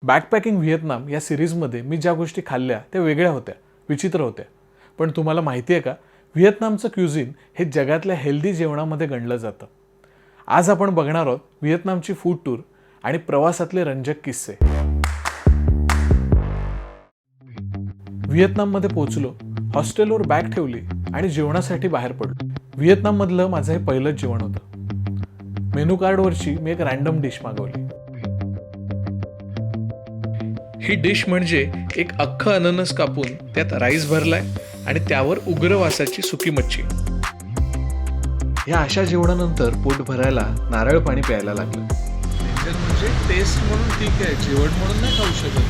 Backpacking Vietnam या सिरीजमध्ये मी ज्या गोष्टी खाल्ल्या त्या वेगळ्या होत्या, विचित्र होत्या. पण तुम्हाला माहिती आहे का, व्हिएतनामचं क्युझिन हे जगातल्या हेल्दी जेवणामध्ये गणलं जातं. आज आपण बघणार आहोत व्हिएतनामची फूड टूर आणि प्रवासातले रंजक किस्से. व्हिएतनाममध्ये पोहोचलो, हॉस्टेलवर बॅग ठेवली आणि जेवणासाठी बाहेर पडलो. व्हिएतनाममधलं माझं हे पहिलंच जेवण होतं. मेनू कार्डवरची मी एक रँडम डिश मागवली. ही डिश म्हणजे एक अख्खं अननस कापून त्यात राईस भरलाय आणि त्यावर उग्र वासाची सुकी मच्छी. या अशा जेवणानंतर पोट भरायला नारळ पाणी प्यायला लागलं. म्हणजे टेस्ट म्हणून ठीक आहे, जेवण म्हणून नाही खाऊ शकत.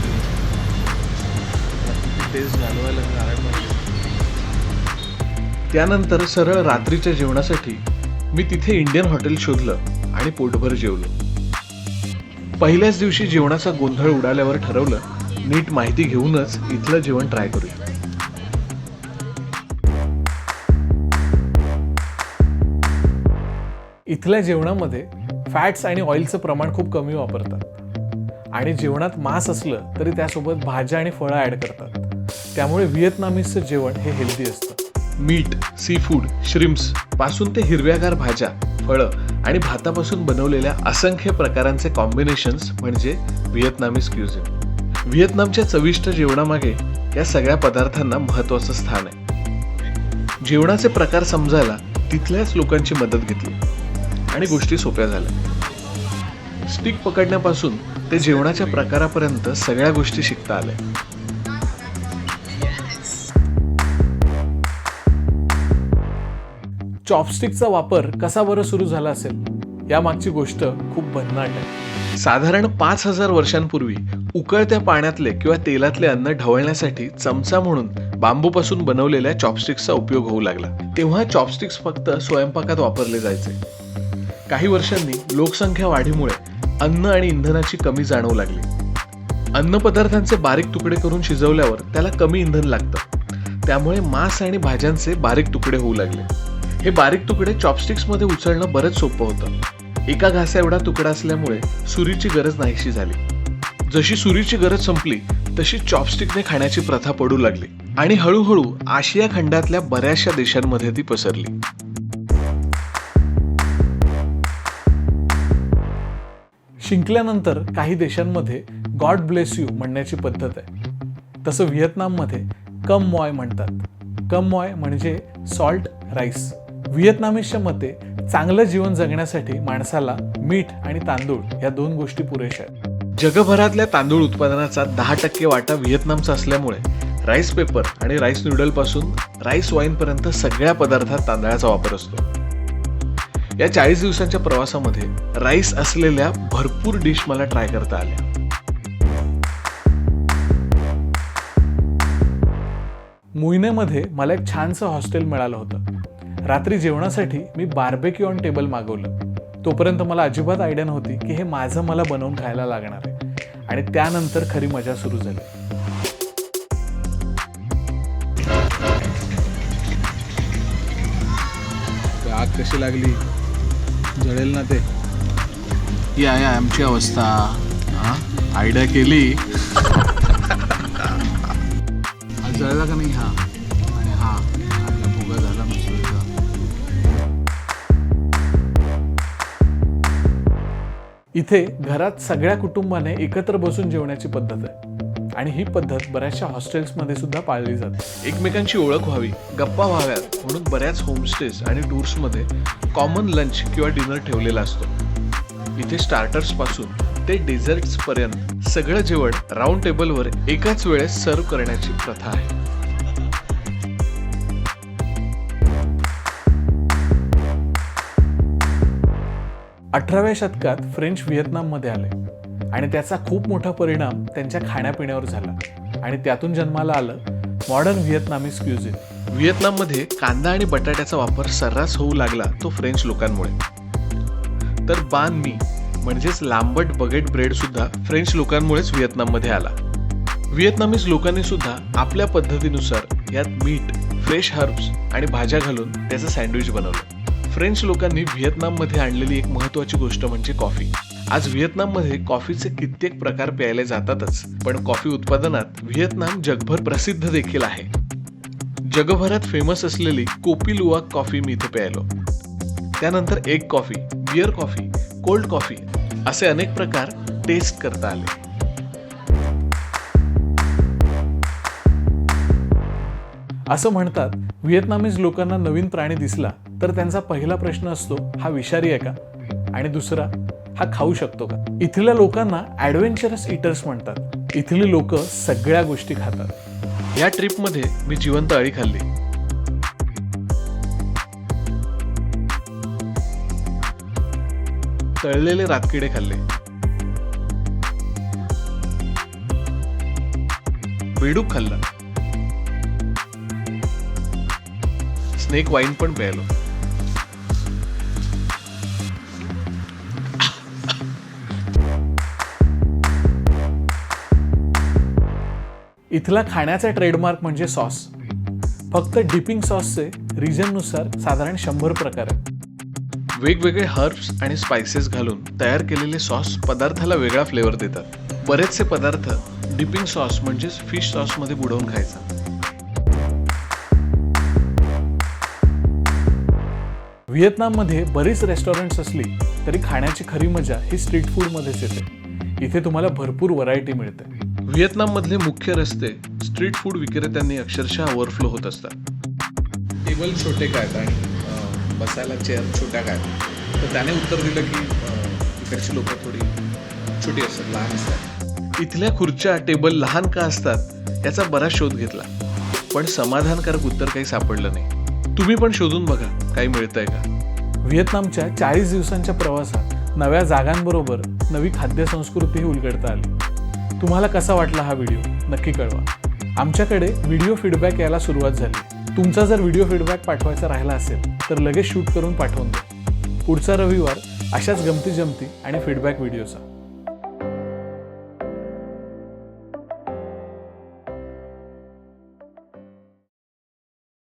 टेस्ट घालवायला नारळ पाणी. त्यानंतर सरळ रात्रीच्या जेवणासाठी मी तिथे इंडियन हॉटेल शोधलं आणि पोटभर जेवलो. पहिल्याच दिवशी जेवणाचा गोंधळ उडाल्यावर ठरवलं, नीट माहिती घेऊनच इथलं जेवण ट्राय करूया. इथल्या जेवणामध्ये फॅट्स आणि ऑइलचं प्रमाण खूप कमी वापरतात आणि जेवणात मांस असलं तरी त्यासोबत भाज्या आणि फळं ॲड करतात. त्यामुळे व्हिएतनामीजचं जेवण हे हेल्दी असतं. मीट, सी फूड, श्रिम्प्स पासून ते हिरव्यागार भाज्या, फळं आणि भातापासून बनवलेल्या असंख्य प्रकारांचे कॉम्बिनेशन्स म्हणजे व्हिएतनामीज क्युझिन. व्हिएतनामच्या चविष्ट जेवणामागे या सगळ्या पदार्थांना महत्त्वाचं स्थान आहे. जेवणाचे प्रकार समजायला तिथल्याच लोकांची मदत घेतली आणि गोष्टी सोप्या झाल्या. स्टिक पकडण्यापासून ते जेवणाच्या प्रकारापर्यंत सगळ्या गोष्टी शिकता आल्या. चॉपस्टिकचा वापर कसा बरं सुरू झाला असेल, यामागची गोष्ट खूप भन्नाट आहे. साधारण 5000 वर्षांपूर्वी उकळत्या पाण्यातले किंवा तेलातले अन्न ढवळण्यासाठी चमचा म्हणून बांबूपासून बनवलेल्या चॉपस्टिक्सचा उपयोग होऊ लागला. तेव्हा चॉपस्टिक्स फक्त स्वयंपाकात वापरले जायचे. काही वर्षांनी लोकसंख्या वाढीमुळे अन्न आणि इंधनाची कमी जाणवू लागली. अन्नपदार्थांचे बारीक तुकडे करून शिजवल्यावर त्याला कमी इंधन लागतं. त्यामुळे मांस आणि भाज्यांचे बारीक तुकडे होऊ लागले. हे बारीक तुकडे चॉपस्टिक्समध्ये उचलणं बरंच सोपं होतं. एका घासा एवढा तुकडा असल्यामुळे सुरीची गरज नाहीशी झाली. जशी सुरीची गरज संपली तशी चॉपस्टिकने खाण्याची प्रथा पडू लागली आणि हळूहळू आशिया खंडातल्या बऱ्याचशा देशांमध्ये ती पसरली. शिंकल्यानंतर काही देशांमध्ये गॉड ब्लेस यू म्हणण्याची पद्धत आहे. तसं व्हिएतनाममध्ये कम मॉय म्हणतात. कम मॉय म्हणजे सॉल्ट राईस. व्हिएतनामीजच्या मते चांगलं जीवन जगण्यासाठी माणसाला मीठ आणि तांदूळ या 2 गोष्टी पुरेशा आहेत. जगभरातल्या तांदूळ उत्पादनाचा 10% वाटा व्हिएतनामचा असल्यामुळे राईस पेपर आणि राईस नूडल पासून राईस वाईन पर्यंत सगळ्या पदार्थात तांदळाचा वापर असतो. या 40 दिवसांच्या प्रवासामध्ये राईस असलेल्या भरपूर डिश मला ट्राय करता आल्या. मुईनेमध्ये मला एक छानसं हॉस्टेल मिळालं होतं. रात्री जेवणासाठी मी बार्बेक्यू ऑन टेबल मागवलं. तोपर्यंत मला अजिबात आयडिया नव्हती की हे माझं मला बनवून खायला लागणार आहे आणि त्यानंतर खरी मजा सुरू झाली. आग कशी लागली, जळेल ना ते. ही आहे आमची अवस्था. आयडिया केली. जळला का नाही हा, आणि हा आपला भोगा झाला मसूरचा. इथे घरात सगळ्या कुटुंबाने एकत्र बसून जेवण्याची पद्धत आहे आणि ही पद्धत बऱ्याचशा हॉस्टेल्समध्ये सुद्धा पाळली जाते. एकमेकांची ओळख व्हावी, गप्पा व्हाव्यात म्हणून बऱ्याच होमस्टेज आणि टूर्समध्ये कॉमन लंच किंवा डिनर ठेवलेला असतो. इथे स्टार्टर्स पासून ते डेझर्ट्स पर्यंत सगळं जेवण राऊंड टेबलवर एकाच वेळेस सर्व करण्याची प्रथा आहे. अठराव्या शतकात फ्रेंच व्हिएतनाममध्ये आले आणि त्याचा खूप मोठा परिणाम त्यांच्या खाण्यापिण्यावर झाला आणि त्यातून जन्माला आलं मॉडर्न व्हिएतनामीज क्युझिन. व्हिएतनाममध्ये कांदा आणि बटाट्याचा वापर सर्रास होऊ लागला तो फ्रेंच लोकांमुळे. तर बान मी म्हणजेच लांबट बगेट ब्रेड सुद्धा फ्रेंच लोकांमुळेच व्हिएतनाममध्ये आला. व्हिएतनामीज लोकांनी सुद्धा आपल्या पद्धतीनुसार यात मीठ, फ्रेश हर्ब्स आणि भाज्या घालून त्याचं सँडविच बनवलं. फ्रेंच लोकांनी व्हिएतनाममध्ये आणलेली एक महत्त्वाची गोष्ट म्हणजे कॉफी. आज व्हिएतनाममध्ये कॉफीचे कित्येक प्रकार प्यायले जातातच, पण कॉफी उत्पादनात व्हिएतनाम जगभर प्रसिद्ध देखील आहे. जगभरात फेमस असलेली कोपी लुवाक कॉफी मी इथे प्यायलो. त्यानंतर egg coffee, beer coffee, cold coffee असे अनेक प्रकार टेस्ट करता आले. असं म्हणतात, व्हिएतनामीज लोकांना नवीन प्राणी दिसला तर त्यांचा पहिला प्रश्न असतो, हा विषारी आहे का, आणि दुसरा, हा खाऊ शकतो का. इथल्या लोकांना ॲडव्हेंचरस ईटर्स म्हणतात. इथली लोक सगळ्या गोष्टी खातात. या ट्रिपमध्ये मी जिवंत अळी खाल्ली, तळलेले रातकिडे खाल्ले, बेडूक खाल्ला, स्नेक वाईन पण प्यायलो. इथला खाण्याचा ट्रेडमार्क म्हणजे सॉस. फक्त डिपिंग सॉसचे रिजननुसार साधारण 100 प्रकार आहेत. वेगवेगळे हर्ब्स आणि स्पाइसेस घालून तयार केलेले सॉस पदार्थाला वेगळा फ्लेवर देतात. बरेचसे पदार्थ डिपिंग सॉस म्हणजेच फिश सॉसमध्ये बुडवून खायचा. व्हिएतनाममध्ये बरीच रेस्टॉरंट्स असली तरी खाण्याची खरी मजा ही स्ट्रीट फूडमध्येच येते. इथे तुम्हाला भरपूर व्हरायटी मिळते. व्हिएतनाममधले मुख्य रस्ते स्ट्रीट फूड विक्रेत्यांनी अक्षरशः ओव्हरफ्लो होत असतात. टेबल छोटे काय आहेत आणि बसायला चेअर छोट्या काय आहेत. तर त्याने उत्तर दिलं की इकडची लोक थोडी छोटी असतात, लहान असतात. इथल्या खुर्च्या टेबल लहान का असतात याचा बराच शोध घेतला, पण समाधानकारक उत्तर काही सापडलं नाही. तुम्ही पण शोधून बघा काही मिळतंय का. व्हिएतनामच्या 40 दिवसांच्या प्रवासात नव्या जागांबरोबर नवी खाद्य संस्कृतीही उलगडता आली. तुम्हाला कसा वाटला हा व्हिडिओ नक्की कळवा. आमच्याकडे व्हिडिओ फीडबॅक यायला सुरुवात झाली. तुमचा जर व्हिडिओ फीडबॅक पाठवायचा राहिला असेल तर लगेच शूट करून पाठवून द्या. पुढचा रविवार अशाच गमती जमती आणि फीडबॅक व्हिडिओचा.